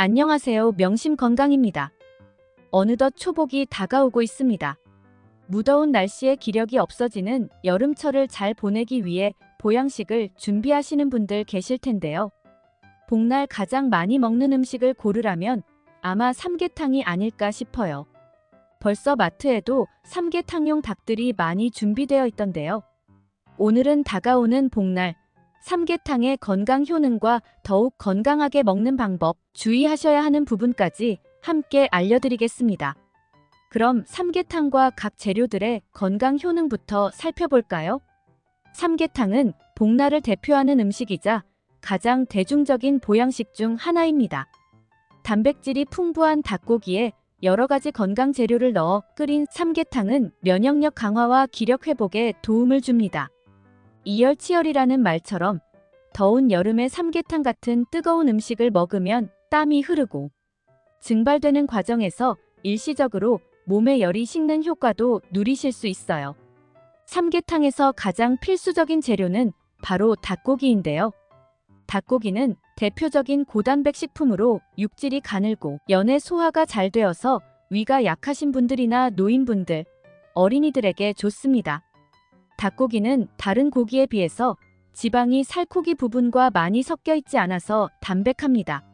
안녕하세요. 명심건강입니다. 어느덧 초복이 다가오고 있습니다. 무더운 날씨에 기력이 없어지는 여름철을 잘 보내기 위해 보양식을 준비하시는 분들 계실 텐데요. 복날 가장 많이 먹는 음식을 고르라면 아마 삼계탕이 아닐까 싶어요. 벌써 마트에도 삼계탕용 닭들이 많이 준비되어 있던데요. 오늘은 다가오는 복날, 삼계탕의 건강 효능과 더욱 건강하게 먹는 방법, 주의하셔야 하는 부분까지 함께 알려드리겠습니다. 그럼 삼계탕과 각 재료들의 건강 효능부터 살펴볼까요? 삼계탕은 복날을 대표하는 음식이자 가장 대중적인 보양식 중 하나입니다. 단백질이 풍부한 닭고기에 여러 가지 건강 재료를 넣어 끓인 삼계탕은 면역력 강화와 기력 회복에 도움을 줍니다. 이열치열이라는 말처럼 더운 여름에 삼계탕 같은 뜨거운 음식을 먹으면 땀이 흐르고 증발되는 과정에서 일시적으로 몸의 열이 식는 효과도 누리실 수 있어요. 삼계탕에서 가장 필수적인 재료는 바로 닭고기인데요. 닭고기는 대표적인 고단백 식품으로 육질이 가늘고 연해 소화가 잘 되어서 위가 약하신 분들이나 노인분들, 어린이들에게 좋습니다. 닭고기는 다른 고기에 비해서 지방이 살코기 부분과 많이 섞여 있지 않아서 담백합니다.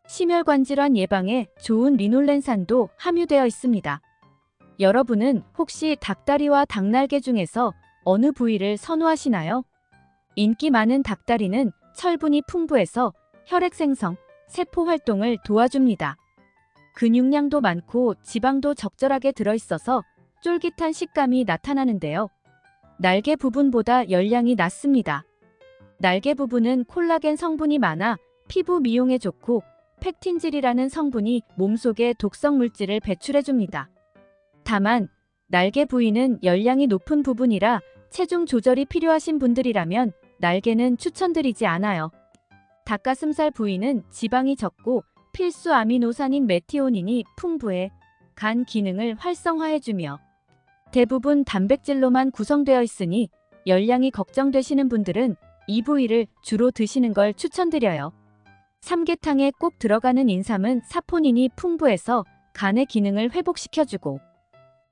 심혈관 질환 예방에 좋은 리놀렌산도 함유되어 있습니다. 여러분은 혹시 닭다리와 닭날개 중에서 어느 부위를 선호하시나요? 인기 많은 닭다리는 철분이 풍부해서 혈액 생성, 세포 활동을 도와줍니다. 근육량도 많고 지방도 적절하게 들어있어서 쫄깃한 식감이 나타나는데요. 날개 부분보다 열량이 낮습니다. 날개 부분은 콜라겐 성분이 많아 피부 미용에 좋고 팩틴질이라는 성분이 몸속에 독성 물질을 배출해줍니다. 다만 날개 부위는 열량이 높은 부분이라 체중 조절이 필요하신 분들이라면 날개는 추천드리지 않아요. 닭가슴살 부위는 지방이 적고 필수 아미노산인 메티오닌이 풍부해 간 기능을 활성화해주며 대부분 단백질로만 구성되어 있으니 열량이 걱정되시는 분들은 이 부위를 주로 드시는 걸 추천드려요. 삼계탕에 꼭 들어가는 인삼은 사포닌이 풍부해서 간의 기능을 회복시켜주고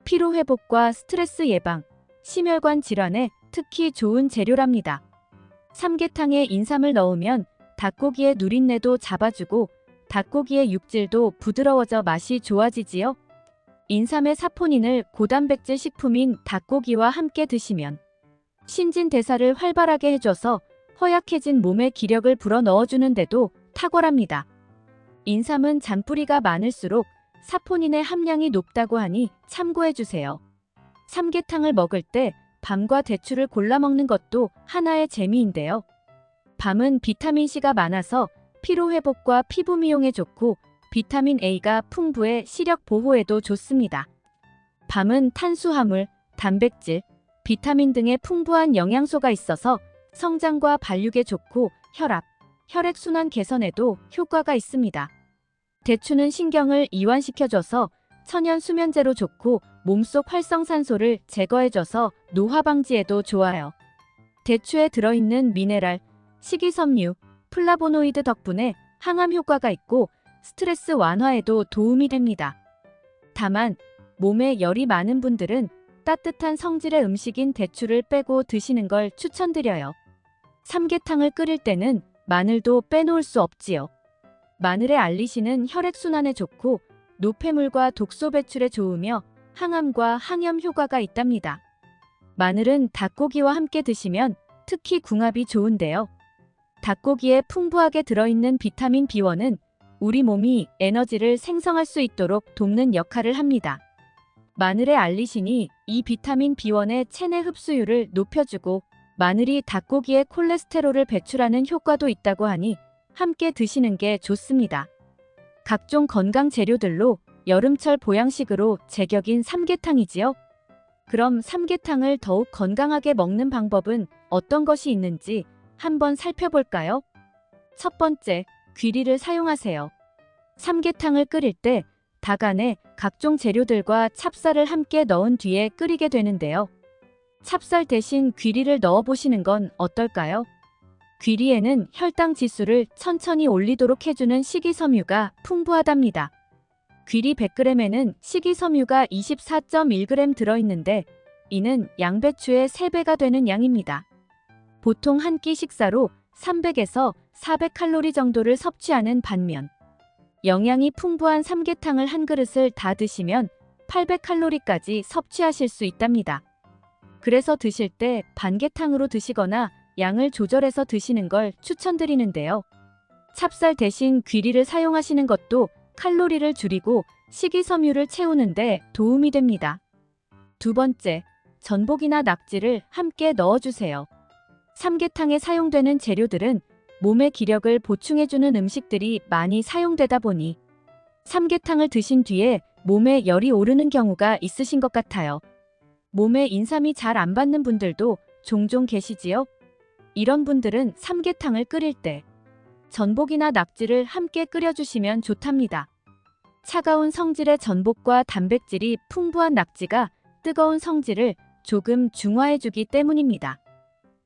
피로회복과 스트레스 예방, 심혈관 질환에 특히 좋은 재료랍니다. 삼계탕에 인삼을 넣으면 닭고기의 누린내도 잡아주고 닭고기의 육질도 부드러워져 맛이 좋아지지요. 인삼의 사포닌을 고단백질 식품인 닭고기와 함께 드시면 신진대사를 활발하게 해줘서 허약해진 몸에 기력을 불어넣어주는 데도 탁월합니다. 인삼은 잔뿌리가 많을수록 사포닌의 함량이 높다고 하니 참고해주세요. 삼계탕을 먹을 때 밤과 대추를 골라 먹는 것도 하나의 재미인데요. 밤은 비타민C가 많아서 피로회복과 피부 미용에 좋고 비타민 A가 풍부해 시력 보호에도 좋습니다. 밤은 탄수화물, 단백질, 비타민 등의 풍부한 영양소가 있어서 성장과 발육에 좋고 혈압, 혈액순환 개선에도 효과가 있습니다. 대추는 신경을 이완시켜줘서 천연 수면제로 좋고 몸속 활성산소를 제거해줘서 노화 방지에도 좋아요. 대추에 들어있는 미네랄, 식이섬유, 플라보노이드 덕분에 항암 효과가 있고 스트레스 완화에도 도움이 됩니다. 다만 몸에 열이 많은 분들은 따뜻한 성질의 음식인 대추를 빼고 드시는 걸 추천드려요. 삼계탕을 끓일 때는 마늘도 빼놓을 수 없지요. 마늘의 알리신은 혈액순환에 좋고 노폐물과 독소 배출에 좋으며 항암과 항염 효과가 있답니다. 마늘은 닭고기와 함께 드시면 특히 궁합이 좋은데요. 닭고기에 풍부하게 들어있는 비타민 B1은 우리 몸이 에너지를 생성할 수 있도록 돕는 역할을 합니다. 마늘의 알리신이 이 비타민 B1의 체내 흡수율을 높여주고 마늘이 닭고기에 콜레스테롤을 배출하는 효과도 있다고 하니 함께 드시는 게 좋습니다. 각종 건강 재료들로 여름철 보양식으로 제격인 삼계탕이지요. 그럼 삼계탕을 더욱 건강하게 먹는 방법은 어떤 것이 있는지 한번 살펴볼까요? 첫 번째, 귀리를 사용하세요. 삼계탕을 끓일 때 닭 안에 각종 재료들과 찹쌀을 함께 넣은 뒤에 끓이게 되는데요. 찹쌀 대신 귀리를 넣어보시는 건 어떨까요? 귀리에는 혈당 지수를 천천히 올리도록 해주는 식이섬유가 풍부하답니다. 귀리 100g에는 식이섬유가 24.1g 들어있는데 이는 양배추의 3배가 되는 양입니다. 보통 한 끼 식사로 300에서 400칼로리 정도를 섭취하는 반면 영양이 풍부한 삼계탕을 한 그릇을 다 드시면 800칼로리까지 섭취하실 수 있답니다. 그래서 드실 때 반개탕으로 드시거나 양을 조절해서 드시는 걸 추천드리는데요. 찹쌀 대신 귀리를 사용하시는 것도 칼로리를 줄이고 식이섬유를 채우는데 도움이 됩니다. 두 번째, 전복이나 낙지를 함께 넣어주세요. 삼계탕에 사용되는 재료들은 몸의 기력을 보충해주는 음식들이 많이 사용되다 보니 삼계탕을 드신 뒤에 몸에 열이 오르는 경우가 있으신 것 같아요. 몸에 인삼이 잘 안 받는 분들도 종종 계시지요? 이런 분들은 삼계탕을 끓일 때 전복이나 낙지를 함께 끓여주시면 좋답니다. 차가운 성질의 전복과 단백질이 풍부한 낙지가 뜨거운 성질을 조금 중화해주기 때문입니다.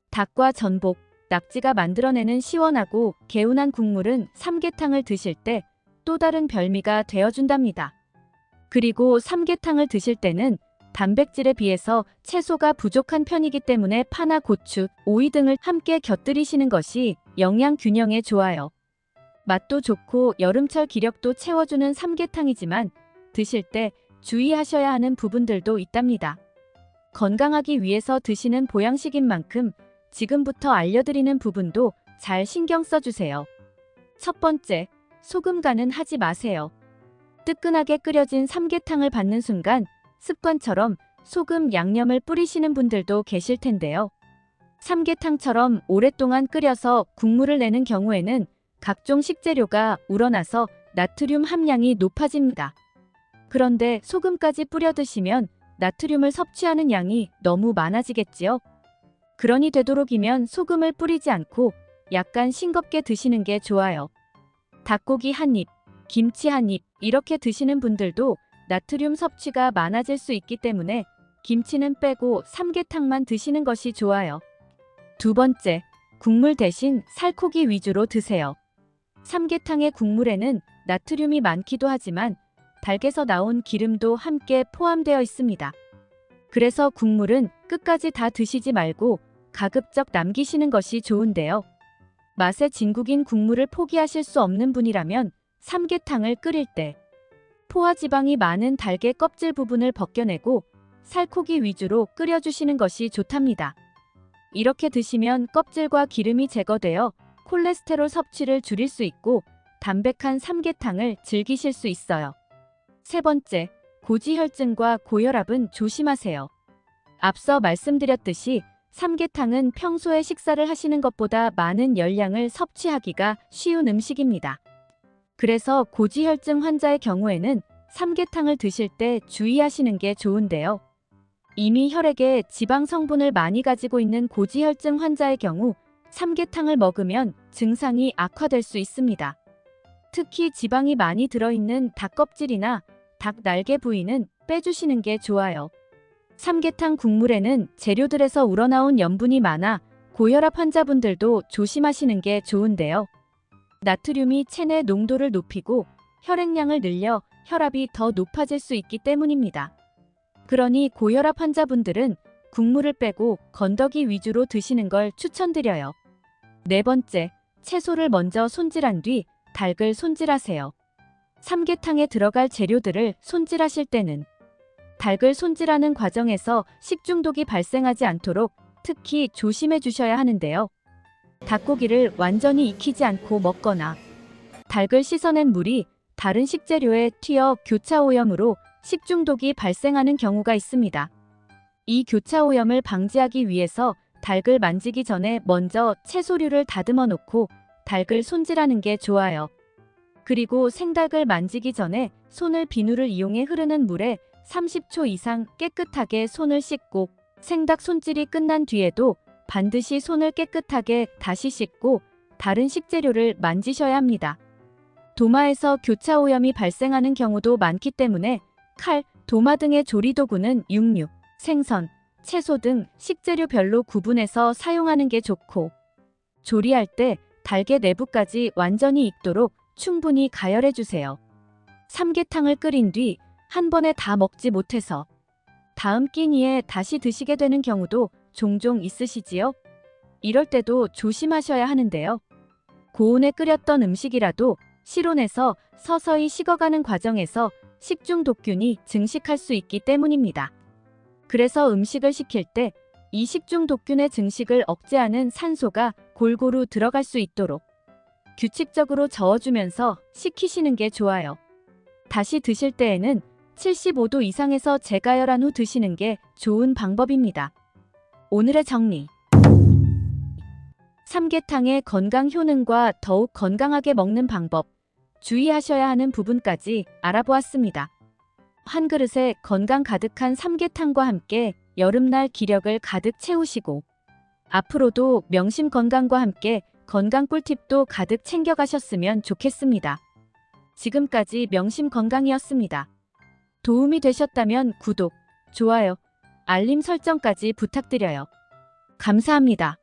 닭과 전복, 낙지가 만들어내는 시원하고 개운한 국물은 삼계탕을 드실 때 또 다른 별미가 되어준답니다. 그리고 삼계탕을 드실 때는 단백질에 비해서 채소가 부족한 편이기 때문에 파나 고추, 오이 등을 함께 곁들이시는 것이 영양 균형에 좋아요. 맛도 좋고 여름철 기력도 채워주는 삼계탕이지만 드실 때 주의하셔야 하는 부분들도 있답니다. 건강하기 위해서 드시는 보양식인 만큼 지금부터 알려드리는 부분도 잘 신경 써주세요. 첫 번째, 소금 간은 하지 마세요. 뜨끈하게 끓여진 삼계탕을 받는 순간 습관처럼 소금 양념을 뿌리시는 분들도 계실 텐데요. 삼계탕처럼 오랫동안 끓여서 국물을 내는 경우에는 각종 식재료가 우러나서 나트륨 함량이 높아집니다. 그런데 소금까지 뿌려 드시면 나트륨을 섭취하는 양이 너무 많아지겠지요. 그러니 되도록이면 소금을 뿌리지 않고 약간 싱겁게 드시는 게 좋아요. 닭고기 한 입, 김치 한 입 이렇게 드시는 분들도 나트륨 섭취가 많아질 수 있기 때문에 김치는 빼고 삼계탕만 드시는 것이 좋아요. 두 번째, 국물 대신 살코기 위주로 드세요. 삼계탕의 국물에는 나트륨이 많기도 하지만 닭에서 나온 기름도 함께 포함되어 있습니다. 그래서 국물은 끝까지 다 드시지 말고 가급적 남기시는 것이 좋은데요. 맛의 진국인 국물을 포기하실 수 없는 분이라면 삼계탕을 끓일 때 포화지방이 많은 닭의 껍질 부분을 벗겨내고 살코기 위주로 끓여주시는 것이 좋답니다. 이렇게 드시면 껍질과 기름이 제거되어 콜레스테롤 섭취를 줄일 수 있고 담백한 삼계탕을 즐기실 수 있어요. 세 번째, 고지혈증과 고혈압은 조심하세요. 앞서 말씀드렸듯이 삼계탕은 평소에 식사를 하시는 것보다 많은 열량을 섭취하기가 쉬운 음식입니다. 그래서 고지혈증 환자의 경우에는 삼계탕을 드실 때 주의하시는 게 좋은데요. 이미 혈액에 지방 성분을 많이 가지고 있는 고지혈증 환자의 경우 삼계탕을 먹으면 증상이 악화될 수 있습니다. 특히 지방이 많이 들어있는 닭껍질이나 닭 날개 부위는 빼주시는 게 좋아요. 삼계탕 국물에는 재료들에서 우러나온 염분이 많아 고혈압 환자분들도 조심하시는 게 좋은데요. 나트륨이 체내 농도를 높이고 혈액량을 늘려 혈압이 더 높아질 수 있기 때문입니다. 그러니 고혈압 환자분들은 국물을 빼고 건더기 위주로 드시는 걸 추천드려요. 네 번째, 채소를 먼저 손질한 뒤 닭을 손질하세요. 삼계탕에 들어갈 재료들을 손질하실 때는 닭을 손질하는 과정에서 식중독이 발생하지 않도록 특히 조심해 주셔야 하는데요. 닭고기를 완전히 익히지 않고 먹거나 닭을 씻어낸 물이 다른 식재료에 튀어 교차오염으로 식중독이 발생하는 경우가 있습니다. 이 교차오염을 방지하기 위해서 닭을 만지기 전에 먼저 채소류를 다듬어 놓고 닭을 손질하는 게 좋아요. 그리고 생닭을 만지기 전에 손을 비누를 이용해 흐르는 물에 30초 이상 깨끗하게 손을 씻고 생닭 손질이 끝난 뒤에도 반드시 손을 깨끗하게 다시 씻고 다른 식재료를 만지셔야 합니다. 도마에서 교차오염이 발생하는 경우도 많기 때문에 칼, 도마 등의 조리도구는 육류, 생선, 채소 등 식재료별로 구분해서 사용하는 게 좋고 조리할 때 달걀 내부까지 완전히 익도록 충분히 가열해 주세요. 삼계탕을 끓인 뒤 한 번에 다 먹지 못해서 다음 끼니에 다시 드시게 되는 경우도 종종 있으시지요? 이럴 때도 조심하셔야 하는데요. 고온에 끓였던 음식이라도 실온에서 서서히 식어가는 과정에서 식중독균이 증식할 수 있기 때문입니다. 그래서 음식을 식힐 때 이 식중독균의 증식을 억제하는 산소가 골고루 들어갈 수 있도록 규칙적으로 저어주면서 식히시는 게 좋아요. 다시 드실 때에는 75도 이상에서 재가열한 후 드시는 게 좋은 방법입니다. 오늘의 정리. 삼계탕의 건강 효능과 더욱 건강하게 먹는 방법, 주의하셔야 하는 부분까지 알아보았습니다. 한 그릇에 건강 가득한 삼계탕과 함께 여름날 기력을 가득 채우시고 앞으로도 명심 건강과 함께 건강 꿀팁도 가득 챙겨가셨으면 좋겠습니다. 지금까지 명심 건강이었습니다. 도움이 되셨다면 구독, 좋아요, 알림 설정까지 부탁드려요. 감사합니다.